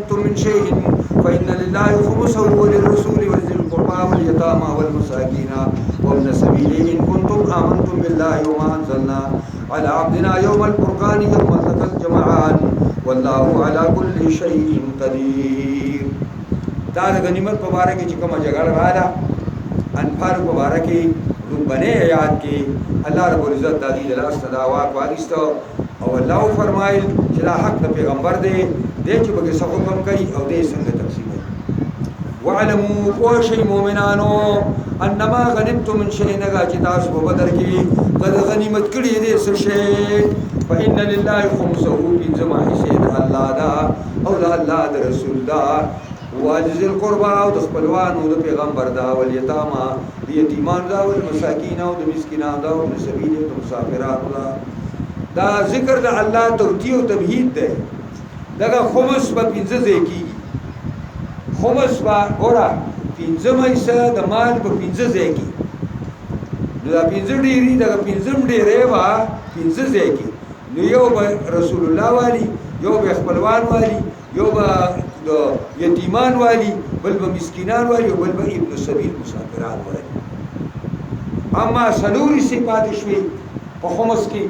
غنمتم من شيء فإن لله خمسه وللرسول وذي القربى واليتامى والمساكين وابن السبيل إن كنتم آمنتم بالله وما أنزلنا على عبدنا يوم الفرقان يوم التقى الجمعان والله على كل شيء قدير. دا غنیمت مبارک چې کومه جګړه رااله انفال مبارک بنے یاد کی اللہ رب العزت دادی دلا صدا واق واغستو او الله فرمایل چې دا حق د پیغمبر دی چې بګه څه حکم کوي او دې څنګه تقسیم کوي. وعلموا قوشي مؤمنانو انما غنمتم من شيء نگا چې تاسو په بدر کې قد غنیمت کړی دې څه شی فإن لله خمسه بنزما حسین الله دا او الله د رسول دا واجز القربى او د خپلوانو د پیغمبر دا والیتاما د یتیمان دا والمساکین او د مسکینانو دا او د سبیل او د مسافرانو دا ذکر د الله توجیه او تمهید ده. دغه خمس په پنځه ځای کېږي. خمس با ګوره پنځم حصه د مال په پنځه ځای کېږي. نو دا پنځه ډېري دغه پنځم ډېری به پنځه ځای کېږي. نو یو به رسول الله والی، یو به خپلوان والی، یو به د یتیمان والی، بل به مسکینان والی او بل به ابن السبیل مسافران والی. اما سلوري صفات شوي په خمس کې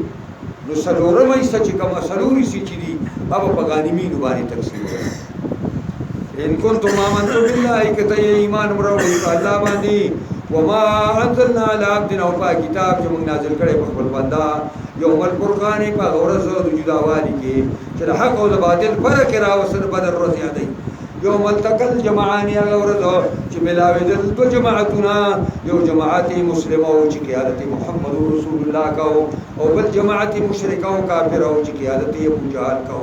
نو سلورم حصہ چې کومه سلوري سي چې دي هغه په غانمینو باندې تقسیم کړي. ان کنتم آمنتم بالله کته ایمان وروړي په الله باندې وما انزلنا على عبدنا او په کتاب چې موږ نازل کړي په خپل بندا یوم الفرقان په ورځ د جداوالي کې چې حق او باطل فرق راوسر بدر ورځ یادې یوم التقى الجمعان هغه ورځ چې ملاوي د دو جماعتونه یو جماعت مسلمه او چې قیادت محمد رسول الله کو او بل جماعت مشرکه او کافر او چې قیادت ابو جهل کو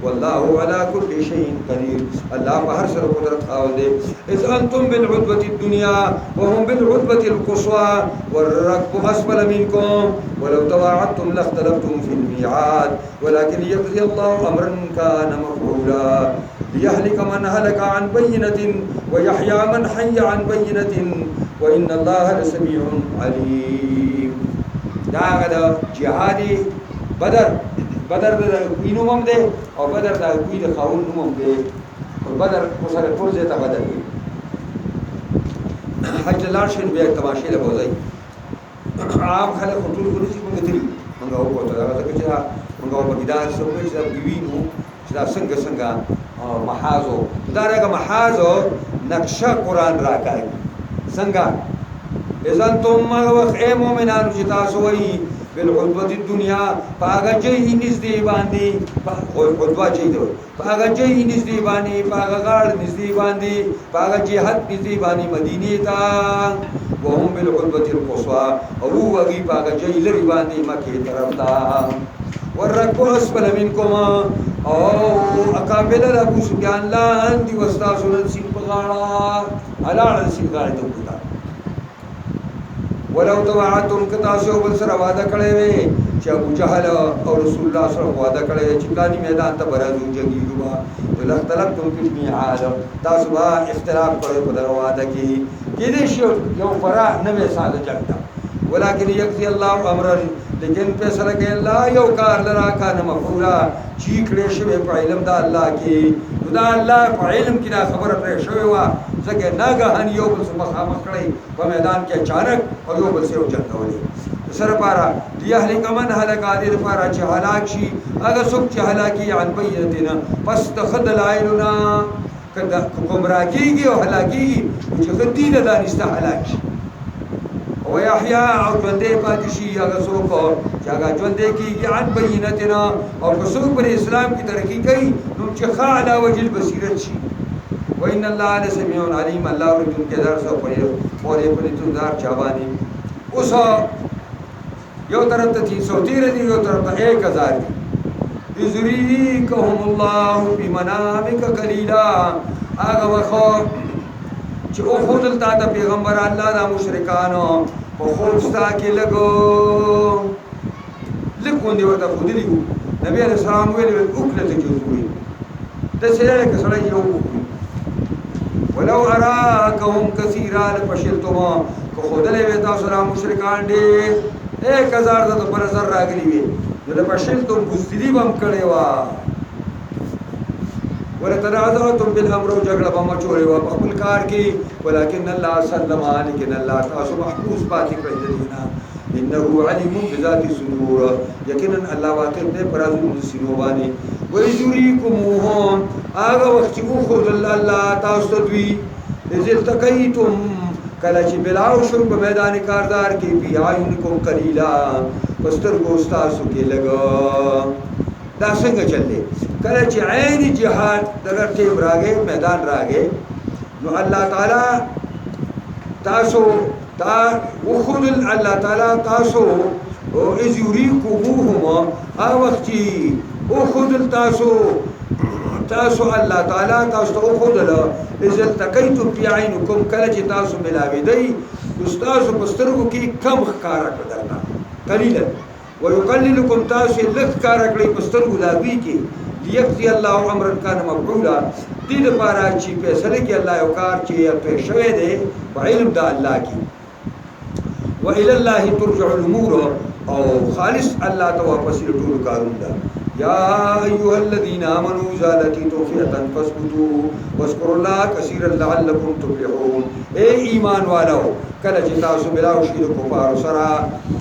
والله على كل شيء قدير. الله په هر سره قدرت خاوند دی. اذ انتم بالعدوه الدنيا وهم بالعدوه القصوى والركب اسفل منكم ولو تواعدتم لاختلفتم في الميعاد ولكن ليقضي الله امرا كان مفعولا ليهلك من هلك عن بينة ويحيى من حي عن بينة وإن الله لسميع عليم. دا غدا جهادي بدر د کوی نوم دی او بدر د کوی د خاون نوم دی او بدر وسره ټول ځای ته بدر دی. حج لاشن بیا تماشې له وځي عام خلک ټول ګوري چې موږ دي موږ او کوته دا څه چې موږ په ګدار سره چې دا وینو چې دا څنګه محاذو دا رګه محاذو نقشه قران راکای څنګه اذن تم وخ اے مومنانو چې تاسو وایي بالعدوه الدنيا پاګه چې نږدې باندې عدوه چې دی پاګه چې نږدې باندې پاګه غاړ نږدې باندې پاګه جهاد نږدې باندې مدینه تا وهم بالعدوه القصوى او وږي پاګه چې لري باندې مکه طرف تا ورکو اسفل منکم او اقابل ابو سفیان لاندې واستاسو نسیم بغاړه الاړ نسیم غاړه ته وتا ولو توعدتم کتاسو بل سره وعده کړی وي چې ابو جهل او رسول الله سره وعده کړی چې کانی میدان ته برازو جنگیږي ولختلفتم فی الميعاد تاسو با اختلاف کړی په دغه وعده کې دې شو یو فرا نه ساده جګتا ولکن یقضي الله امرا لیکن فیصله کوي الله یو کار لرا کان مفعولا چې کړی شوی په علم د الله کې دا الله په علم کې دا خبره پرې شوی و ځکه ناګهان یو بل سره مخامخ کړی په میدان کې اچانک او یو بل سره جنگولې سره پارا لیهلک من هلاک عادل پارا چې هلاک شي هغه څوک چې هلاکی عن بینتنا پس تخدل عیلنا کدا گمراهیږي او هلاکی چې خدي نه دانسته هلاک شي او یحیی او ژوندې پاتې شي هغه څوک چې هغه ژوندې کېږي عن بینتنا او څوک پر اسلام کې ترقی کوي نو چې خاله وجل بصیرت شي وان الله لسميع عليم. الله ورته کې دار سو پورې تو دار چابانی اوس یو طرف ته 313 دی یو طرف ته 1000 دی یذریکهم الله بمنامک قلیلا هغه وخت چې او خود ته پیغمبر الله دا مشرکانو په خوستا کې لګو لیکوندې ورته خودلی نبی عليه السلام ویل وکړه ته جوړوي د سره کې سره یو ولو اراکهم کثیرا لفشلتم کو خودلې وې تاسو را مشرکان دې 1000 ته پر زر راغلي وي نو لفشلتم بوستلی بم کړي وا ولتنازعتم بالامر وجګړه به مچولې وه په خپل کار کې ولكن الله سلم لیکن الله تاسو محفوظ پاتې کړئ د دې نه انه علیم بذات الصدور یقینا الله واقع دې پر ازو سینو باندې ويذريكمهم هغه وخت چې خود الله تاسو دوی اذ التقيتم کله چې بلاو شو په میدان کاردار کې بیاینکم قلیلا پستر ګوستاسو کې لګا دا څنګه چلې کله چې عین جهاد دغه ټیم راغې میدان راغې نو الله تعالی تاسو تا وخذ الله تعالی تاسو او اذ یریکموهما هغه وخت چې وخذ تاسو الله تعالی تاسو ته وخذل اذ التقيتم في عينكم کله چې تاسو ملاوي دی استاد پسترګو کې کم ښکارا کړه قليلا ويقللكم تاسو لک ښکارا کړی پسترګو لاوي کې ليقضي الله امرا كان مفعولا دې لپاره چې فیصله کې الله یو کار چې په شوه دی په علم د الله کې والى الله ترجع الامور او خالص الله ته واپس ټول کارونه یا ایها الذين امنوا اذا لقيتم فئه فاثبتوا واذكروا الله كثيرا لعلكم تفلحون اے ایمان والو کله چې تاسو بلاو شي د کفار سره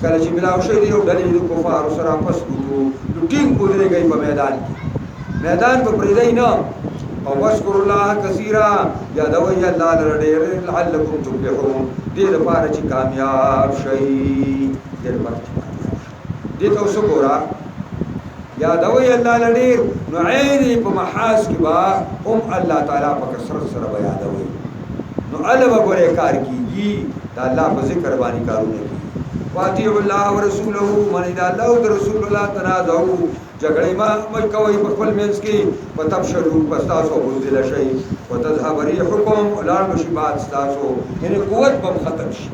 کله چې بلاو شي د ډلې د کفار سره فاثبتوا لټین ودرېږئ په میدان کې میدان په پرېدای نه او واذكروا الله كثيرا یادوي الله لرډېر لعلكم تفلحون دې لپاره چې کامیاب شئ دې لپاره دې تاسو ګورا یادوي الله لډیر نو عین په محاس کې با الله تعالی په کثرت سره یادوي نو الله وګوره کار کیږي دا الله په ذکر باندې کارونه کوي واطیع الله ورسوله من اذا الله او رسول الله تنازعوا جګړې ما کوي په خپل منځ کې پتبشرو پستاسو بوزل شي وتذهب ريحكم ولار مشبات استاسو یعنی قوت په ختم شي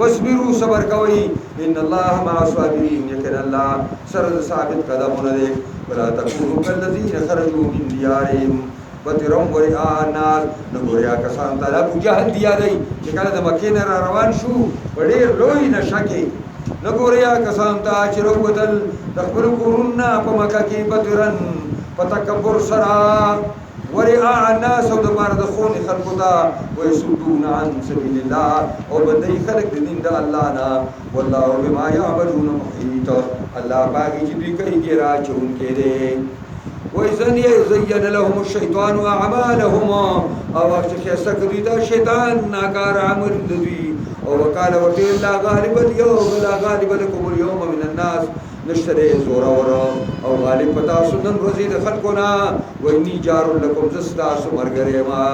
واصبروا صبر کوي ان الله مع الصابرين يكن الله سر ثابت قدمونه دي ولا تكونوا كالذين خرجوا من ديارهم بطرهم ورئاء الناس نګوریا کسان ته ابو جهل دی یادای چې کله د مکې نه روان شو ډېر لوی نشکه نګوریا کسان ته چې وروتل د خپل کورونه په مکه کې بطرن پتکبر سرا ورئاء الناس او د بار د خون خلقو ته ويسدون عن سبيل الله او بدای خلق د دین د الله نه والله بما يعملون محيط الله باقي چې دوی کوي ګرا چون کې دي وإذن زين لهم الشيطان أعمالهم او وقت کې سکري دا شیطان ناکار عمل دوی او وقال وتي لا غالب اليوم لا غالب لكم اليوم من الناس نشتري زورا ورا او غالب پتا سنن روزي د خلقنا واني جار لكم زستا سمرګره ما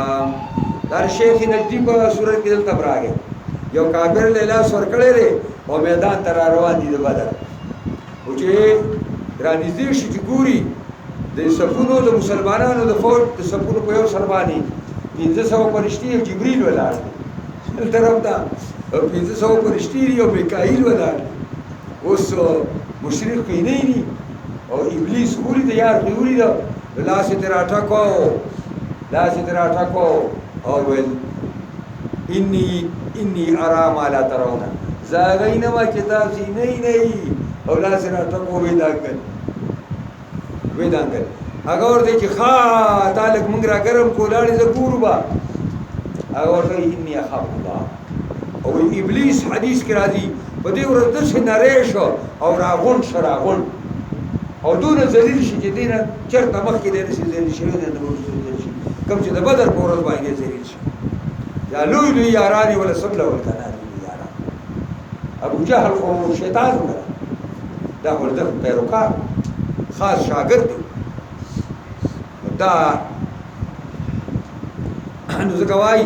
در شیخ نجدی په سورۃ کې دلته براغه یو کافر لیلا سورکړې لري او میدان تر روان دي د بدر او چې رانیزي شي چې ګوري د سپونو د مسلمانانو د فوج د سپونو په یو سربانی 1500 فرشتي جبريل ولاړ طرف دا 1500 فرشتي او میکائیل ولاړ اوس مشرک کینې ني او ابلیس ګوري د یار ګوري د لاس تیرا ټکو او ول اني ارى ما لا ترون زاغینا ما کتاب سي نه او لاس تیرا ټکو وېدانګل هغه ورته چې ښا تعلق مونږ را ګرم کولاړي ز ګورو با هغه ورته اني اخاف الله او ابلیس حدیث کې راځي په دې ورځ چې نریش او راغون شراغون او دون ذلیل شي چې دینه چرته مخ کې دې شي ذلیل شي نه کوم چې د بدر په ورځ باندې ذلیل شي یا لوی یارانی ولا سبله ولا کناري یاران ابو جهل خو شیطان ولا دا ورته پیروکار خاص شاګرد دا نو زګوای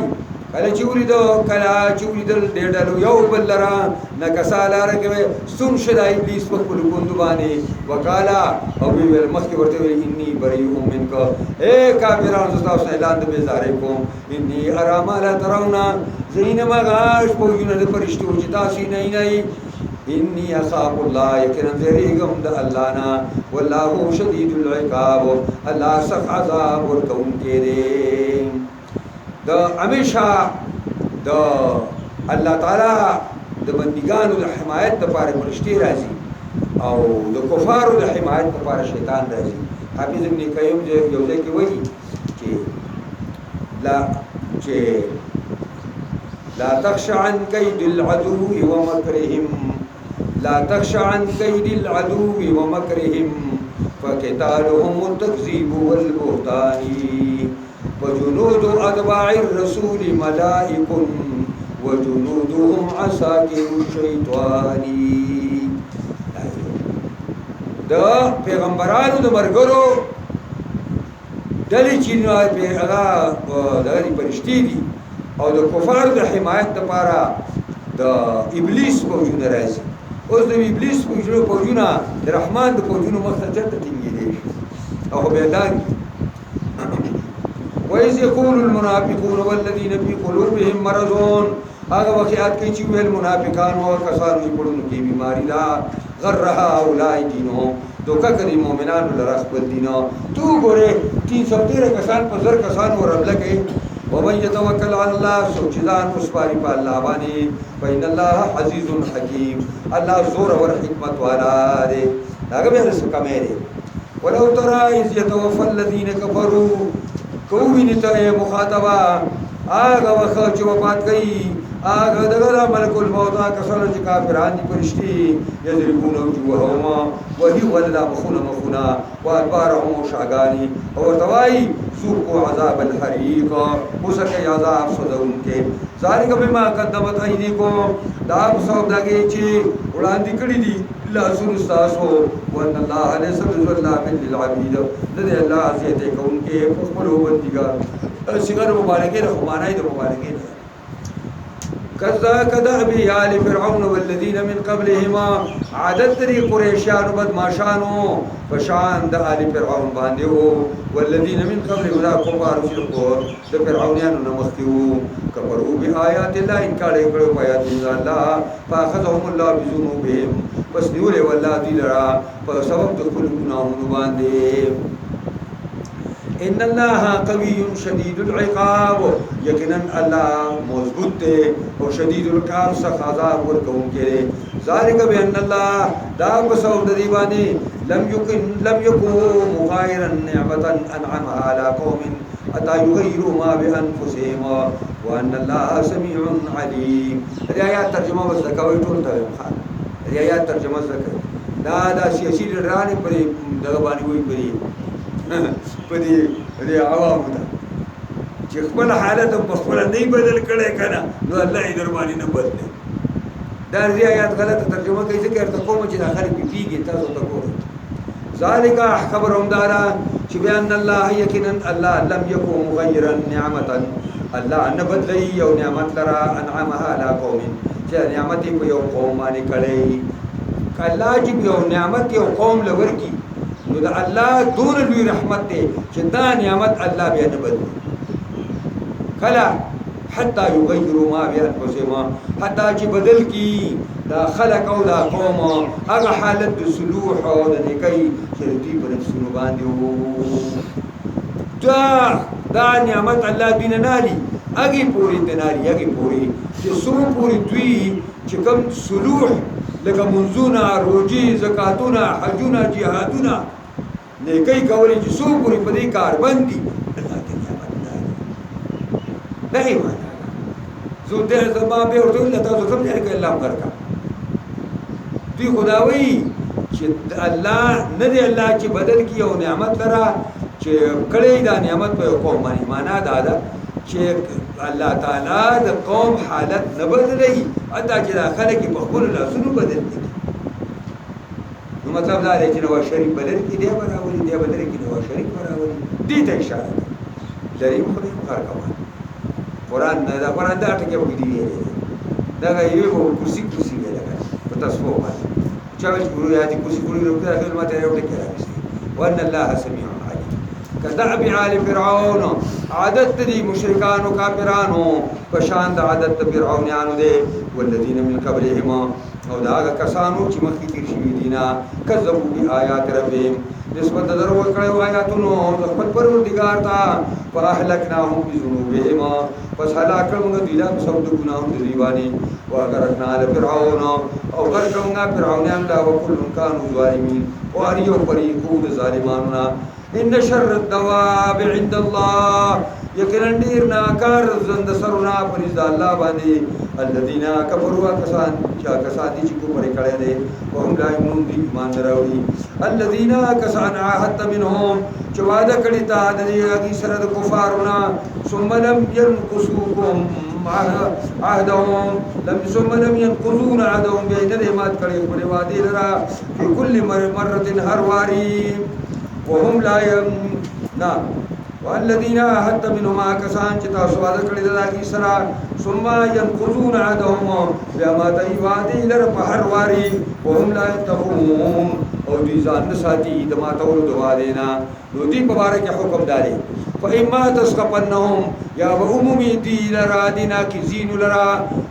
کله چې ولیدو کله چې ولیدل ډېډلو یو بل لرا نکساله راګوي سن شدای ابلیس په خپل ګوند باندې وکالا او ویل مخکې ورته وی انی بریئ منک اے کافرانو تاسو اعلان د بیزارې کوم انی ارام لا ترونا زینما غاش په یونه د فرشتو چې تاسو نه انی اخاف الله یقینا ذریګم د الله نا والله شدید العقاب الله سخت عذاب ورکون کې دی د همیشه د الله تعالی د بندګانو د حمایت لپاره فرشتي راځي او د کفارو د حمایت لپاره شیطان راځي حافظ ابن قیم یو ځای کې وایي چې لا تخش عن كيد العدو ومكرهم لا تخش عن كيد العدو ومكرهم فقتالهم التكذيب والبهتان وجنود أتباع الرسول ملائك وجنودهم عساكر الشيطان. دا پیغمبرانو د مرګرو دلی چې نو هغه دغه پرشتي دي او د کفارو د حمایت لپاره د ابلیس فوجونه راځي. اوس د ابلیس فوجونه د رحمان د فوجونو مخ ته چرته ټینګېدی او بیدار. وإذ يقول المنافقون والذين في قلوبهم مرض هغه وخیات کې چې ویل منافقان او کسانو چې پړونو کې بیماری لا غرها اولای دینهم دوکا کړي مؤمنانو لره خپل دینه. تو ګوره 313 کسان په زر کسان وربل کې ومن يتوکل على الله سوچدان مسپاری په الله باندې فإن الله عزيز حكيم الله زور اور حکمت والا دی. هغه به څه کمه دی. ولو ترى إذ يتوفى الذين كفروا کووینه ته مخاطبه هغه وخت چې وفات کوي هغه دغه ملک الموت کسانو چې کافران دي پرشتي یذربون وجوههم وهي ولا مخونه وادبارهم شاغاني او توای ذوقوا عذاب الحريق مسکه عذاب سوزون کې ذالک بما قدمت ايديكم دا سوداګي چې وړاندې کړی دي لاسونو تاسو وان الله ليس بظلام للعبيد لدي الله عزيزه کون کې خپل وبندګار شګر مبارکه له معنی د مبارکه كذا كدأب آل فرعون والذين من قبلهما عادت تری قریشان بدماشانو فشان د آل فرعون باندې والذين من قبلهم لا كفار شركوا د فرعونانو نمختیو کفروا بآيات الله انکار کړو آیات الله فاخذهم الله بذنوبهم پس نیولې والله دې لرا په سبب د خپل ګناهونو باندې. ان الله قوي شديد العقاب یقینا الله مضبوط دی او شدید العقاب سخت عذاب ورکون کې. ذالک بان الله دا بسو د دی باندې لم يكن مغايرا نعمه انعمها على قوم حتى يغيروا ما بانفسهم وان الله سميع عليم. آیات ترجمه وزکوي ټول ته آیات ترجمه زکوي دا سیاسي لرانه پرې دغه باندې وي پدې عوامو ته چې خپل حالت په خپل نه بدل کړي کنه نو الله یې دربانې نه بدلې. دا آیات غلطه ترجمه کوي ځکه ته کوم چې داخل پیږي تاسو ته ګورئ. ذالک خبرهم دارا چې بیان الله یقینا الله لم یکن مغیرا نعمتا الله نه بدلی یو نعمت لرا انعمها على قوم چې نعمت په یو قوم باندې کړي. کله چې یو نعمت یو قوم لورکی نو دا الله دون لوی رحمت دی چې دا نعمت الله بیا نه بدلی. کله حتی یغیروا ما بانفسهم حتی چې بدل کی دا خلق او دا قوم هغه حالت د صلوح او د نیکی چې دوی په نفسونو باندې وو. دا نعمت الله دین نالي هغه پوری دناري هغه پوری چې سو پوری دوی چې کوم صلوح لکه منځونه روزي زکاتونه حجونه جهادونه نیکی کولی چې سو پوری په دې کار باندې الله دې نعمت نه ایمان زو دې زما به ورته الله تاسو کوم ځای کې الله ورکا دوی خداوي چې الله نه دی الله چې بدل کی او نعمت لرا چې کړي دا نعمت په قوم باندې معنا دا ده چې الله تعالی د قوم حالت نه بدلي اته چې داخله کې په خپل لاسونو بدل دي. نو مطلب دا دی چې نو شریک بدل کې دی برابر دی بدل کې نو شریک برابر دي ته اشاره لري خو دې کار کوي. قرآن دا قرآن دا ټکی وګ دی دا یو کرسی ویل په تاسو باندې چا چې ګورو یادي کرسی ګورو نو دا خپل ماته یو ټکی راځي. وان الله سميع عليم. كدأب آل فرعون عادت دي مشرکان او کافرانو پشان د عادت فرعونانو دي والذین من قبلهم او دا کسانو چې مخکې تیر شوي دينا کذبوا بآيات ربهم نسبت درو کړو آیاتونو د خپل پروردگار ته فاهلكناهم بذنوبهم پس هلاک موږ دوی له سبب ګناهونو دی باندې واغرقنا فرعون او غرقنا فرعونان لا وكل كانوا ظالمين او اریو پریکو د ظالمانو ان شر الدواب عند الله یقینا ډیر ناکار زند سرنا پرېز الله باندې الذين كفروا کسان دي چې کومه کړه دي وهم لا يؤمنون دي ایمان راوړي الذين کسان عهد منهم چې وعده کړی تا د دې سره د کفارنا ثم لم ينقصوكم عهدهم ثم لم ينقضون عهدهم بين مات کړي په وعده لرا په كل مره هر واري وهم لا يمنون والذين عهدت منهم كسان چې تاسو وعده کړی دا کی سره ثم ينقضون عهدهم بما تيوادي لر په هر واري وهم لا يتقون او دي ځان ساتي د ما تول دوا دینا نو دي په باره کې حکم داري فإما تسقطنهم يا عمومي دي لرا دینا کی زین لرا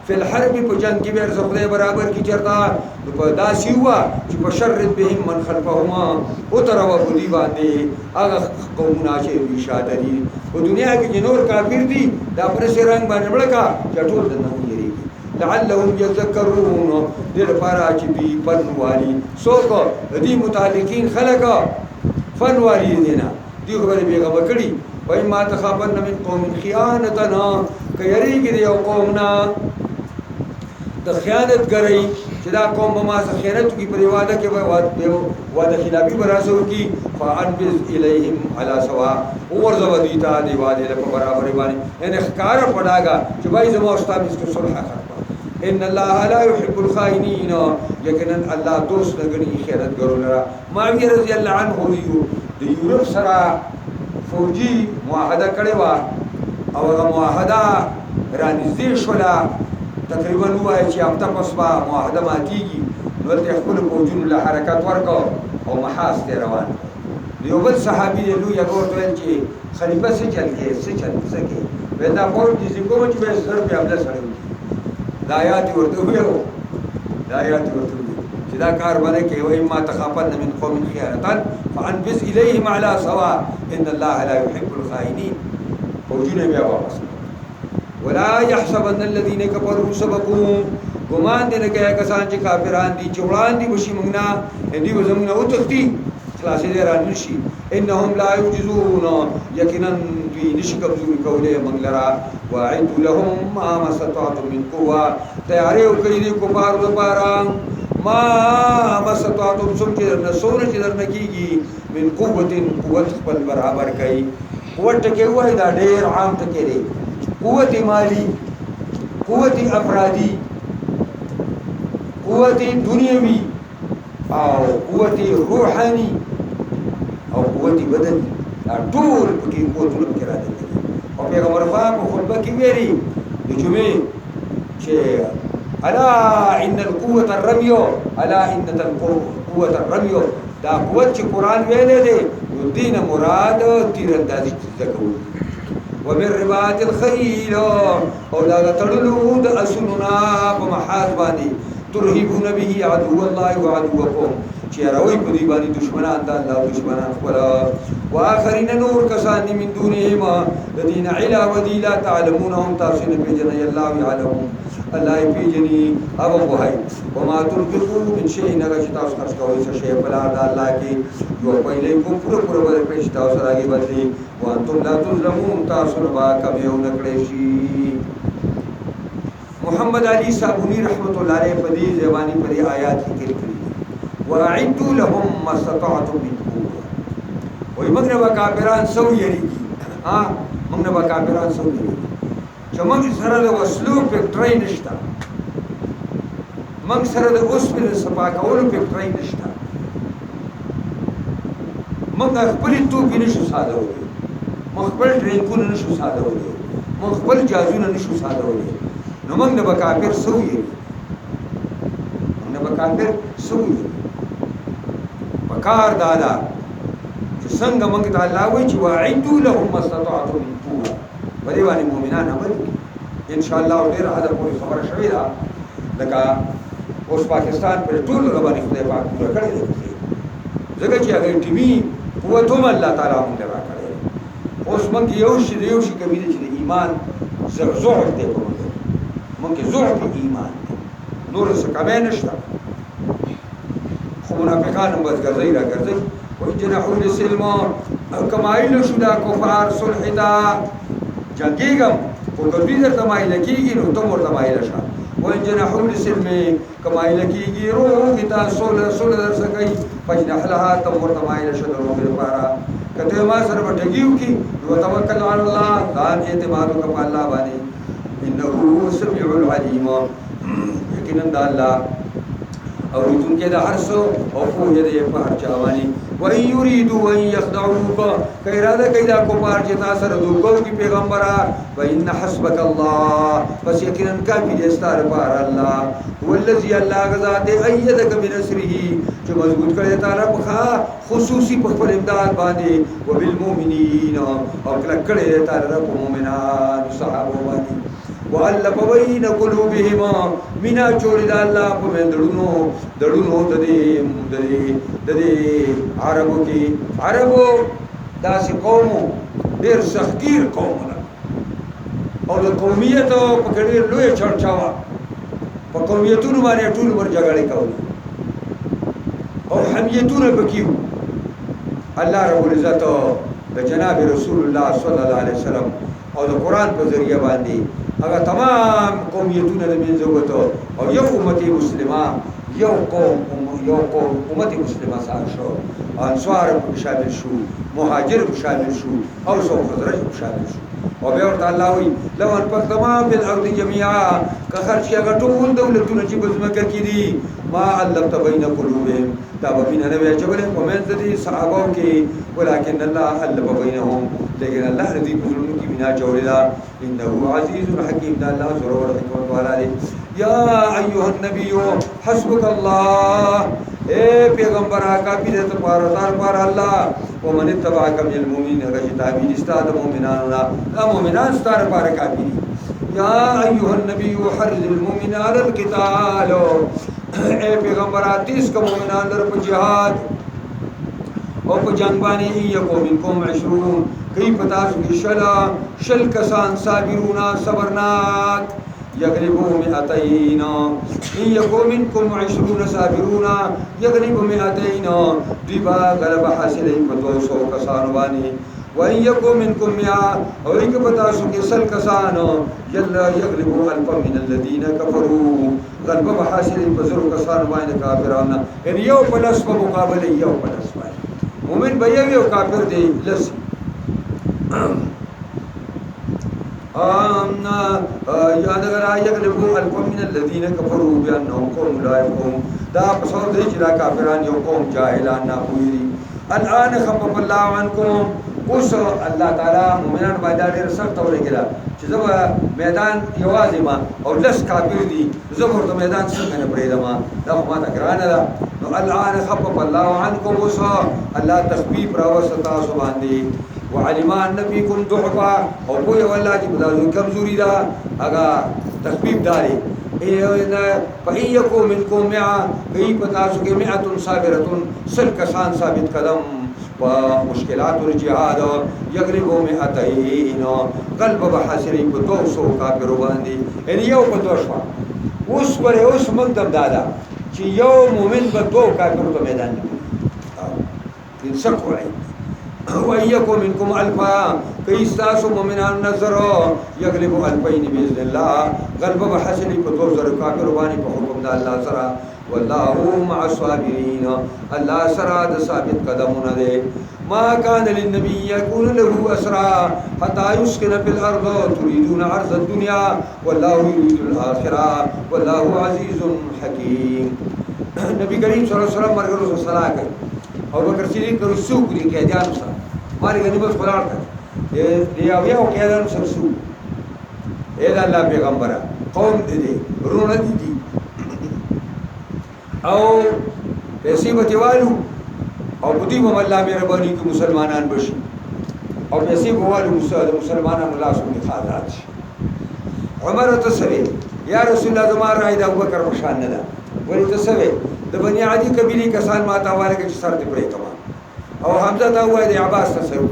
فی الحرب په جنگ کې به زخره برابر کی چرتا په داسي هوا چې بشرت بهم من خلفهما او تر و بدی باندې هغه قومونه چې اشاره دي په دنیا کې جنور کافر دي دا پر سرنګ باندې بلکا چټول د نه یری لعلهم يذكرون دې لپاره چې دی فنوالي څوک دې متعلقین خلق فنوالي دینا دی خبره بیغه وکړي وای ما تخافن من قوم خیانتنا کيریږي یو قومنا د خیانت کوي چې دا قوم ما سره خیانت کی پر وعده کې وعده خلافی براسو کی فانبذ الیهم علی سوا ورزو دیتا دی وعده له برابر باندې ان اخکار پڑاگا چې بھائی زما استاد اس کو صلح کړ ان الله لا يحب الخائنين یقینا الله دوست لګنی خیانت ګرولرا معاویه رضی الله عنه د یورپ سره فوجي معاهده کړې و او هغه معاهده رانږدې شوله تقریبا وایي چې هفته پس به معاهده ماتېږي نو هلته خپلو فوجونو له حرکت ورکړ او محاذ ته روان یو بل صحابي دی لوی هغه ورته ویل چې خلیفه څه چل کې څه کې ویل دا فوج دې چې کوم چې به سر په حمله سره وکړي دا آیات ورته ویلو چې دا کار باندې کې وایي ما تخافن من قوم خيانة فانبذ إليهم على سواء ان الله لا يحب الخائنين فوجونه بیا واپس ولا يحسبن الذين كفروا سبقوا ګمان دې نه کوي کسان چې کافران دي چې وړاندې وشي موږ نه دې وزمونه او تختی خلاصې دې رانشي انهم لا يعجزون یقینا دوی نشي کولای موږ لرا واعد لهم ما استطعتم من قوه تیارې وکړي دې کفار لپاره ما استطعتم څوک چې نسور چې درنه کیږي من قوت خپل برابر کوي قوت کې وای دا ډېر عام ټکی دی قوت مالی قوت افرادی قوت دنیوي او قوت روحاني او قوت بدن ټول پکې قوتونه پکې راځي او پیغمبر پاک په خطبه کې ویلي د جمعې چې الا ان القوه الرمي الا ان القوه الرمي دا قوت چې قران ویلې دی نو دین مراد تیر اندازي ذکر ومن رباط الخيل او لا تړلو د اسننا په محاذ باندې ترهبون به عدو الله وعدوكم چې راوي په دې باندې دشمنان د الله دشمنان خپل واخرین نور کسان من دونهم الذين علا ودي لا تعلمونهم تاسو نه پیژنئ الله يعلم الله پیژني او وای وما تنفقوا من شيء نغش تاسو خرج کوئ څه شی په لار د الله کې یو پهلې کوم پوره ور پېښ تاسو راګي بدلی وانتم لا تظلمون تاسو با کم یو نکړې شي محمد علي صابوني رحمت الله علیه په دې زبانی په دې آیات کې کړی واعدوا لهم ما استطعتم من قوه وای موږ نه کافران سو یریږي ها موږ نه کافران سو یریږي چې موږ سره د وسلو فیکټری نشته موږ سره د اوسپل صفا کولو فیکټری نشته موږ خپل توپ نشو ساده موږ خپل ټرینکونه نشو ساده موږ خپل جازونه نشو ساده نو موږ نه کافر سو یریږي نه کافر سو یریږي پکار دادا چې څنګه موږ ته الله وایي چې واعدوا لهم ما استطعتم من قوه بری باندې مؤمنان عمل ان شاء الله ډیر هدا پوری خبره شوې ده لکه اوس پاکستان پر ټول غوړي خدای پاک پوره کړی دی ځکه چې هغه ټیمي قوت هم الله تعالی موږ راکړي اوس موږ یو شی کوي چې ایمان زوړ دی موږ زوړ ایمان نور څه کمه نشته خو منافقان هم بس ګرځي را ګرځي وجنحوا للسلم کمایل شو دا کفار صلح تا جنگیږم خو که دوی درته مایله کېږي نو ته هم ورته مایله شه وان جنحوا للسلم کمایله کېږي روغې ته صلح درڅه کوي فاجنح لها ته هم ورته مایله شه د روغې لپاره که ته ما سره به ټګي وکړي نو توکل علی الله ځان اعتماد وکړه په الله باندې انه سمیع العلیم یقینا د الله اوریدونکی د هر څه او پوهه دی په هر چا باندې وان یریدوا ان یخدعوک که اراده کوي دا کفار چې تا سره دوکه وکړي پیغمبره فان حسبک الله پس یقینا کافي دی ستا لپاره الله هو الذي الله غزا دی ایدک بنصره چې مضبوط کړی تعالی په خصوصي په خپل امداد باندې وبالمؤمنین او کلک کړی تعالی په مؤمنان صحابه باندې وألف بين قلوبهما منا چوری دا الله په دړونو د دې عربو کې عربو داسې قوم ډېر سختگیر قوم او د قومیت په ډېر لوی چرچا په قومیتونو باندې ټول ور جګړې کولې او حمیتونه پکې الله رب العزت د جناب رسول الله صلی الله علیه وسلم او د قرآن په ذریعہ باندې هغه تمام قومیتونه د منځه وته او یو امت مسلمه یو قوم امت مسلمه سره شو انصار شامل شو مهاجر شامل شو او سو خزرج شامل شو او بیا ورته الله وی لو ان پختما بالارض جميعا که خرچ هغه ټول دولتونه چې بزمکه کې دي ما علمت بین قلوبهم دا به مینه نه وي اچولې په منځ د دې صحابو کې ولکن الله الف بینهم لیکن الله دې په زړونو کې مینه اچولې ده انه عزیز حکیم دا الله ضرور حکمت والا دی یا ایها النبی حسبک الله اے پیغمبر کافی دې ته پار الله ومن اتبعك من المؤمنين غشتابي استاد مؤمنان لا مؤمنان ستاره پار کافی یا ایها النبی حرز المؤمن على القتال اے پیغمبر تیس کا مومنان در په جهاد او په جنگ باندې یکو منکم 20 کئی پتا سو شل کسان صابرون صبرناک یغلبوا 200 ان یکو منکم 20 صابرون یغلبوا 200 دیبا غلب حاصل په 200 کسان باندې وان یکو منکم 100 او یک پتا سو کې سل کسان یلا یغلبوا الف من الذين كفروا غلب حاصل په 0 کسان باندې کافرانه یعنی یو پلس په مقابله یو پلس باندې مومن به یو کافر دی لس یاد غرا یغلبوا الف من الذين كفروا بانهم قوم لا يفقهون دا پسو دی چې دا کافران یو قوم جاهلان نه پوهیږي الان خفف الله عنكم اوس الله تعالی مومنان باندې ډېر سخت ورګلا چې زما میدان یوازې ما او لس کافر دي زبر ته میدان څنګه نه پرېدم دا ما ته ګرانه ده نو الان خفف الله عنكم اوس الله تخفیف راوستا سو باندې وعلم ان فيكم ضعفا او کوی والله چې بدل کمزوري ده هغه تخفیف داري فإيكم منكم 100 کئی پتا سو کې 100 صابرة سل کسان ثابت قدم ومشكلات الجهاد يغلبوا 200 قلب بحاصل په 200 کافر باندې ان یو په 200 اوس پر اوس مقدم دادا چې یو مؤمن په 2 کافر په میدان کې انسقوا وإيكم منكم 1000 کئی استاسو مؤمنان نظر يغلبوا 2000 باذن الله غلب بحاصل په 200 کافر باندې په حکم د الله سره والله مع الصابرين الله سرا د ثابت قدمونه ده ما كان للنبي يكون له اسرى حتى يسكن في الارض تريدون عرض الدنيا والله يريد الاخره والله عزيز حكيم نبی کریم صلی الله علیه وسلم مرګ رسول صلاح کوي او بکر صدیق کو سوق دي کې ځان سره ماري غنی بس خلار کړ دی یو کې ځان سره سوق اې د الله پیغمبر قوم دي رونه دي او پیسې بتیوالو او بدی هم الله مهرباني کې مسلمانان بشي او پیسې بوالو مسلمانانو لاسو کې خاطرات شي عمر تسوي یا رسول الله زما راي د ابوبکر مشان نه ده ولې تسوي د بني عادي قبيله کسان ما ته واره کې سر دې پرې کما او حمزه ته وای د عباس تسوي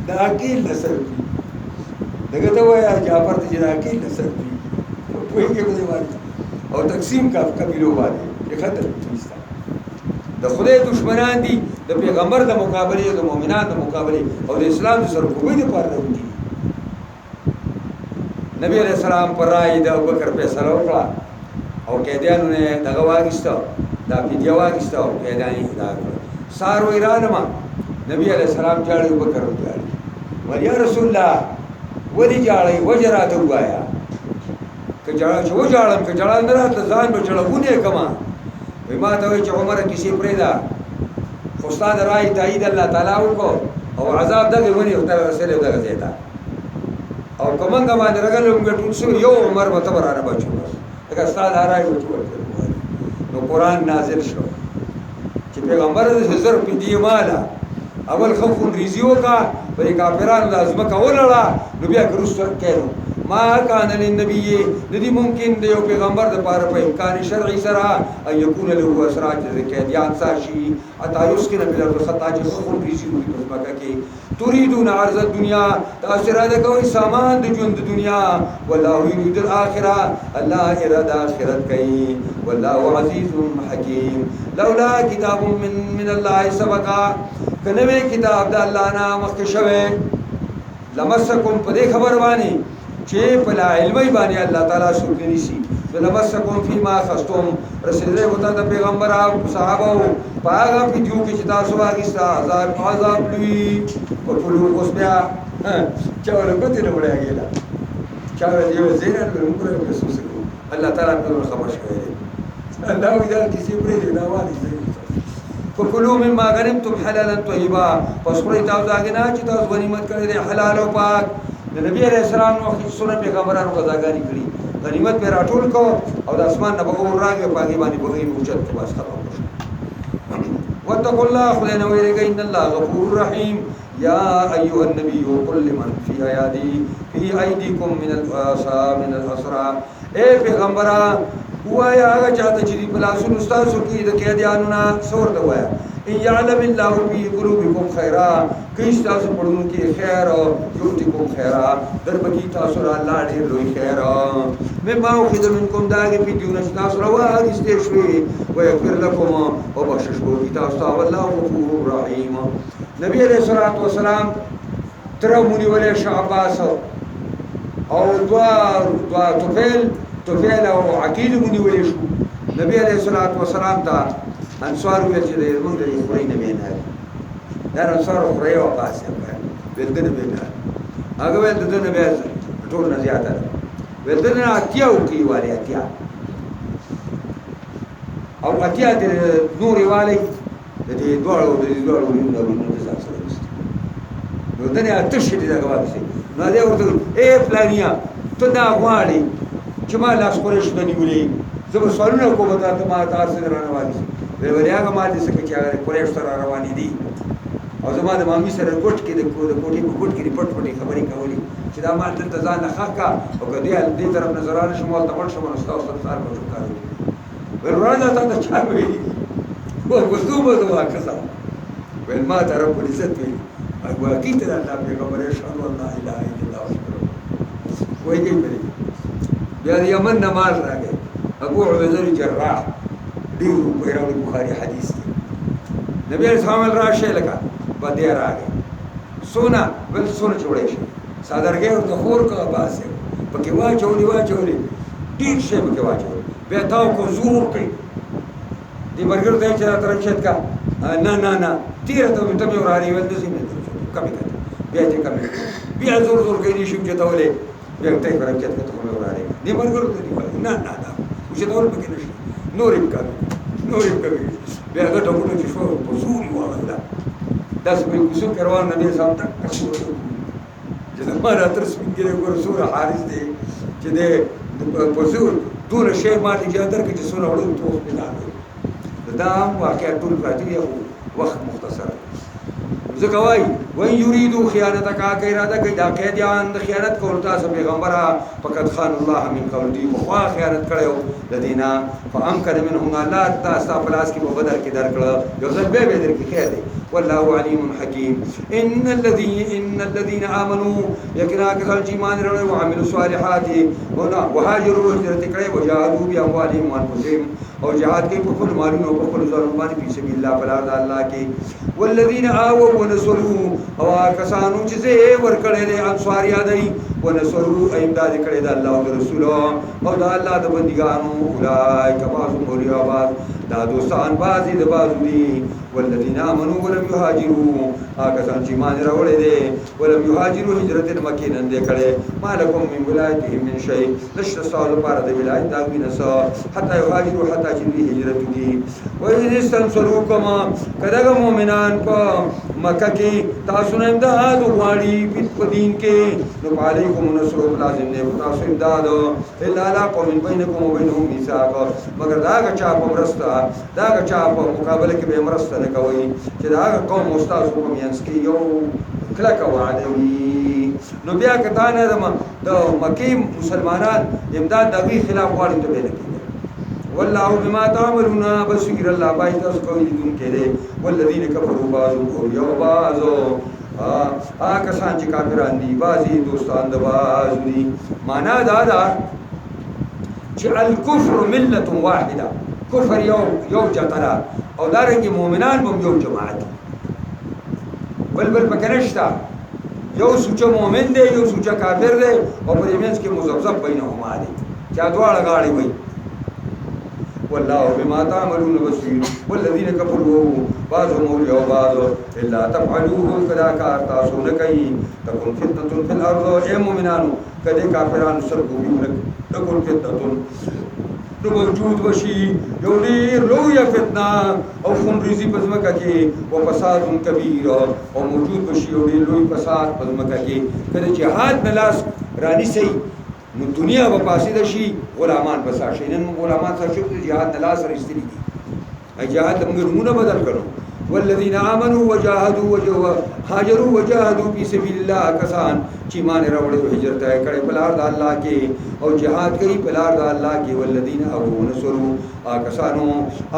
د عقیل تسوي دغه ته وای جعفر ته د عقیل تسوي په کې په دې باندې او تقسیم کا قبیلو باندې خطر د خدای دشمنان دي د پیغمبر د مقابله د مؤمنانو د مقابله او د اسلام د سرکوبۍ لپاره راوتی نبی علیہ السلام پر رائے د ابوبکر فیصله وکړه او قیدیانو نه دغه واغسته دا فدیه واغسته او قیدانی دا سار و ایران ما نبی علیہ السلام جاړي ابوبکر وجاړي ولیا رسول الله ولي جاړي وجراته وایا که جاړه چې وجاړم که جاړه نه راته ځان به چړغونه کما وای ما ته وای چې عمر کسی پرېدا خو استاد رائے تایید الله تعالی وکړو او عذاب دغه ونی او تر رسول دغه زیاته او کومنګ باندې رګلم ګټون سو یو عمر به تبرانه بچو دا استاد راي وټول نو قران نازل شو چې پیغمبر د حضور په دی مالا اول خوف ریزیو کا پر کافرانو لازم کولړه نو بیا ګرستر کړو ما کان للنبي ندی ممکن دی یو پیغمبر د پاره په امکان شرعي سره ان يكون له اسراج ذکیان ساشي اتا یسکن بل الخطا چې خوف ریزیو په مکه کې تريدون عرض الدنيا تاثرات کوي سامان د ژوند د دنیا والله يريد الاخره الله اراده اخرت کوي والله عزيز حكيم لولا كتاب من الله سبق کنه کتاب د الله نه مخکښوي لمسکم په دې خبر باندې چې په علمي باندې الله تعالی شکرنی شي لمسکم فيما خستم رسول الله وتا د پیغمبر او صحابه پاغه پیډیو کې چې تاسو واغستا عذاب لوي په ټولو اوس بیا چا ورغته نه وړاګیلا چا یو زیرا موږ په سوسو الله تعالی په خبر شوی الله اذا کسی پرې نه وایي فکلوا مما غنمتم حلالا طيبا فسخري تاسو هغه چې تاسو غنیمت کړی دی حلال او پاک د نبی عليه السلام نو سنت پیغمبرانو غزاګانی کړی غنیمت پر راټول کو او د اسمان نه بغور راغی پاګی باندې بغیر اوچت کو بس ختم شو واتقوا الله خلنا ويرجى ان الله غفور رحيم يا ايها النبي قل لمن في ايديكم من الاسرى اے پیغمبرا وایا هغه چاته چې په لاسونو تاسو کې د قیدیانو نه سور دی وایا ان يعلم الله في قلوبكم خيرا کیش تاسو پړونو کې خیر او یوتیکم خیرا دربکی تاسو را الله ډېر لوی خیر مما اخذ منكم داګه په دیونه تاسو را واغستې شوي ويغفر لكم او بخشش کوي تاسو والله غفور رحیم نبی عليه الصلاه والسلام تر مونږ ولې شعباس او دوا توفیل او عقیده مونږ ولې شو نبی عليه الصلاه والسلام ته انصار ویل چې موږ د خوري نه نه دا انصار خوري او پاسه ولدن به نه هغه ولدن به ټول نه زیاته ولدن اتیاو کی والی اتیا او اتیا د نوري والی د دې دوړو نه ځاسره ولدن اتشي دغه واکسي نو دا ورته اے پلانیا ته دا غواړي چې ما لاس خوري شو نیولې زه سوالونه کوم ته ما تاسو نه روانه وریا ما دې څه چې هغه کورې سره روان دي او زما د مامي سره کوټ کې د کوټې په کوټ کې پټ پټې خبرې کولې چې دا مال دلته ځان نه خاکا او کدی دې طرف نظرانه شمال ته ورشم نو تاسو سره په چوکار ورونه ته چا وی و وسوبه دوا کسا ول ما ته رب عزت وی او اكيد لا پیغمبر شان الله الا الله وای دې بری بیا یمن نه مال راغی ابو عبیده الجراح دیو پیراوی بخاری حدیث دی نبی علیہ السلام راشه لکا با دیر آگے سونا بل سونا چھوڑے شے سادرگے اور دخور کا باس ہے بکی واچولی دیر شے بکی واچولی بیتاو کو زور کئی دی مرگر دے چلا طرف شد کا نا تیرہ تو تمی اور آری ولدسی میں طرف شد کمی کتا بیتی کمی بیا زور کئی نیشم چتا ولے بیا تک طرف شد کا تمی اور آری دی مرگر دے نا مجھے دور بکی نشد نوري بكامل بیا غټه وټه چې شو په زوري واغله داس په کوڅو کې روان نه دي سم تک چې دا ما تر سپینګره ورسور حارس دی چې د په زور ټول شی ما دي چې در کې چې سونه وړو ته سپینان دا واقعا ټول پاتې وخت مختصر ځکه وای وای یریدو خیانتک کا اراده کوي دا قیدیان د خیانت کول تاسو پیغمبره فقط خان الله من قول دی خو خیانت کړو د دینا فامکر منهم الله تاسو په لاس کې په بدر کې درکړه یو ځل به در کې خیر دی والله عليم حكيم إن الذين آمنوا يكنا كسان جيمان روا وعملوا الصالحات وهاجروا هجرة كري وجاهدوا بأموالهم وأنفسهم और जहाद के पफुल मालूम हो पफुल ज़रूरत पी से बिल्ला पलाद अल्लाह के वल्लदीन आओ व नसरू हवा कसानु जिसे वर करे ले अंसार यादई व नसरू इमदाद करे द अल्लाह व रसूल और द अल्लाह द बंदिगानो उलाई कबाज़ मोरियाबाद दा दोस्तान बाजी द बाजुदी वल्लदीन आमनु व लम युहाजिरू आकसान जीमान रवले दे व लम युहाजिरू हिजरत मकीनन दे करे मालकुम मिन विलायतिहिम मिन शै नश्र साल पार दे विलायत दा बिन सा हत्ता युहाजिरू हत्ता जिंदी हिजरत की व इस्तंसरुकुम कदगा मोमिनान को मक्का की तासुन इमदाद वाली बिन के नुपालैकुम नसरु लाजिम ने तासु इमदाद इल्ला ला कौमिन बैनकुम व बैनहुम मिसाक मगर दागा चाप मरस्ता दागा चाप मुकाबले के बेमरस्ता ने कोई कि दागा कौम मुस्ताज को मियांस की यो क्लक वादवी नो बिया कताना द मक्की मुसलमानान इमदाद दगी खिलाफ वाली तो बेने वल्लाहु बिमा तामलून बसीर अल्लाह बाई तस कोई तुम केरे वल्लदीन कफरू बाज़ु औलिया बाज़ो कसान ची काफिरान दी बाजी दोस्तान द बाज़ुदी माना दादा ची अल कुफ्र मिल्लतुन वाहिदा कुफ्र यो जतरा और दारेंगे मोमिनान बम यो जमात बल पकड़ता यो सूचा मोमिन दे यो सूचा काफिर दे और परिमेंस के मुज़ब्ज़ब बैनहुमा दे क्या द्वार गाड़ी भाई वल्लाहु बिमा तामलून बसीर वल्लदीन कफरू बाज़ुहुम औलिया बाज़ इल्ला तफअलूहु कदा कारता सुनकई तकुन फितनतुन फिल अर्ज़ ए मोमिनानो कदे काफिरान सरगुबी तकुन फितनतुन तो मौजूद वशी योली रोया फितना और खुनरीज़ी पज़मका के व फसाद कबीर और मौजूद वशी योली लोई फसाद पज़मका के कदे जिहाद नलास रानी सही दुनिया वपासिदशी गुलामान बसाशे इन गुलामान साशुब जिहाद नलास रिश्ती की जिहाद मगर मुना बदल करो वल्लदीन आमनु वजाहदू हाजरू वजाहदू फी सबिलिल्लाह कसान चीमान रवड़े हिजरत है करे पलार द अल्लाह के और जिहाद कई पलार द अल्लाह के वल्लदीन अबू नसरू कसानो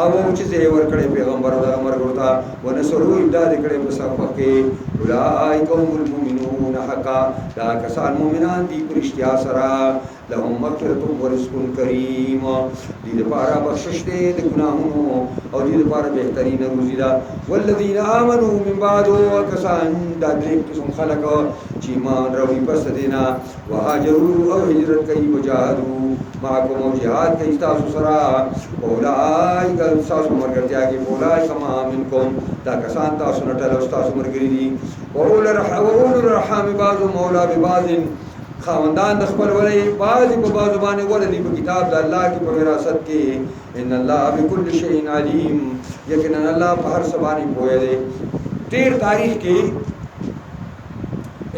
आवो चीज़े वर करे पैगंबर दा अमर करता व नसरू इमदाद करे मुसफ़ के उलाइका हुमुल मुमिनून हक़ा दा कसान मुमिनान दी परिश्तिया सरा लहुम मग़फ़िरतुन व रिज़्क़ुन करीम दी पारा बख्शिश दे गुनाहों और दी पारा बेहतरीन रोज़ी दा वल्लदीन आमनु मिन बाद कसान दा किस्म खलक चीमान रवी बस देना वहाजरू और हिजरत कई वजाहदू माकुम और जिहाद कई तासु सरा औलाइका तासु मरगर त्यागी औलाइका मा मिनकुम दा कसान तासु नटल तासु मरगरी व उलुल रहाम बाज़ु मौला बिबाज़िन खानदान दखबल वाले बाज़ को बाज़ुबान वलदी किताब द अल्लाह की विरासत के इन अल्लाह बिकुल्लि शैइन अलीम यकीनन अल्लाह पर हर सबानी पोए दे 13 तारीख के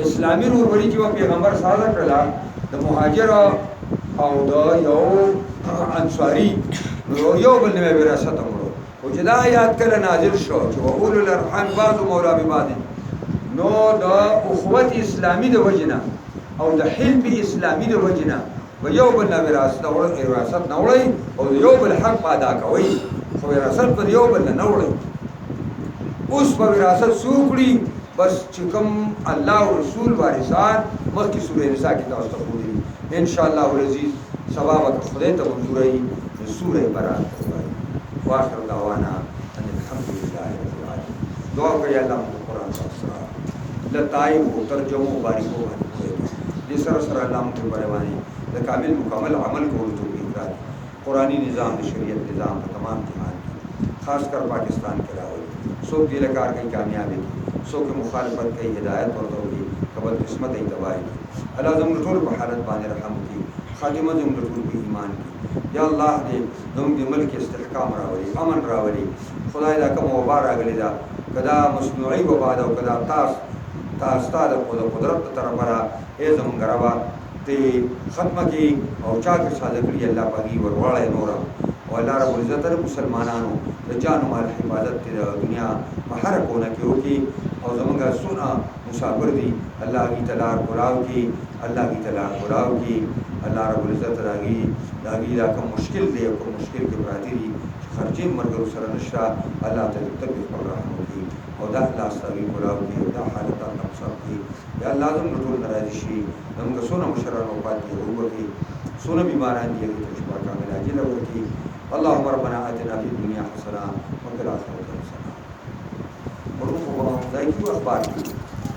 इस्लामी रूबरी की पैगंबर साजा कला द मुहाजिर और द यो अंसारी यो बलने में विरासत हमरो वो जदा याद कर नाजिल शो जो उलुल अरहम बाज़ मौला बिबाज़ नो द उखवत इस्लामी द वजना और द हिल्फ इस्लामी द वजना व यो बलना विरासत नवड़े और यो बल हक अदा कवई विरासत पर यो बलना नवड़े उस पर विरासत सूखड़ी बस चिकम अल्लाह और रसूल वारिसान मस की सूरह निसा की तवस्तूरी इंशाअल्लाह अज़ीज़ सवाब खुदे तो मंजूरई सूरह बरात वाखिर दावाना अल्हम्दुलिल्लाह रब्बिल आलमीन दुआ करिए अल्लाह को कुरान का असरा लताई को तर्जुमो बारी को जिस सर अल्लाह के बरेवानी द कामिल मुकम्मल अमल को तो इकरार कुरानी निज़ाम शरीयत निज़ाम तमाम जहान खास कर पाकिस्तान के रावल सो दिलकार की कामयाबी सो के मुखालफत की हिदायत और तौहीद कबल किस्मत तबाही अल्लाह ज़मरतुल पर हालत बाने रहम की खातिमा ज़मरतुल की ईमान की या अल्लाह दे दम के मुल्क इस्तिहकाम रावली अमन रावली खुदाई दा कम वबार अगली दा कदा मसनूई वबाद और कदा तास्ता दा कुदरत तरफरा ए ज़म गरबा ते ख़त्म की और चाक सादकरी अल्लाह पाकी वरवाड़ा नूरा और अल्लाह रब्बुल इज़्ज़त ने मुसलमानों द जान माल हिफाजत ते दुनिया हर कोना की होगी और ज़मंगा सुना मुसाफिर दी अल्लाह की तलार कुराव की अल्लाह की तलार कुराव की अल्लाह रब्बुल इज़्ज़त दागी दा कम मुश्किल दे को मुश्किल के प्रातिरी خرجي مرګ سره نشا الله ته تبي پر رحم وکي او دا الله ستوي کولاو کې دا حالت الله صاحب یا الله زم ټول ناراضي شي موږ سونه مشران او پاتې وروږي سونه بیماران دي چې شفا کامل عاجل ورکي اللهم ربنا آتنا في الدنيا حسنه وفي الاخره حسنه ورحمه الله ذاكي واخبار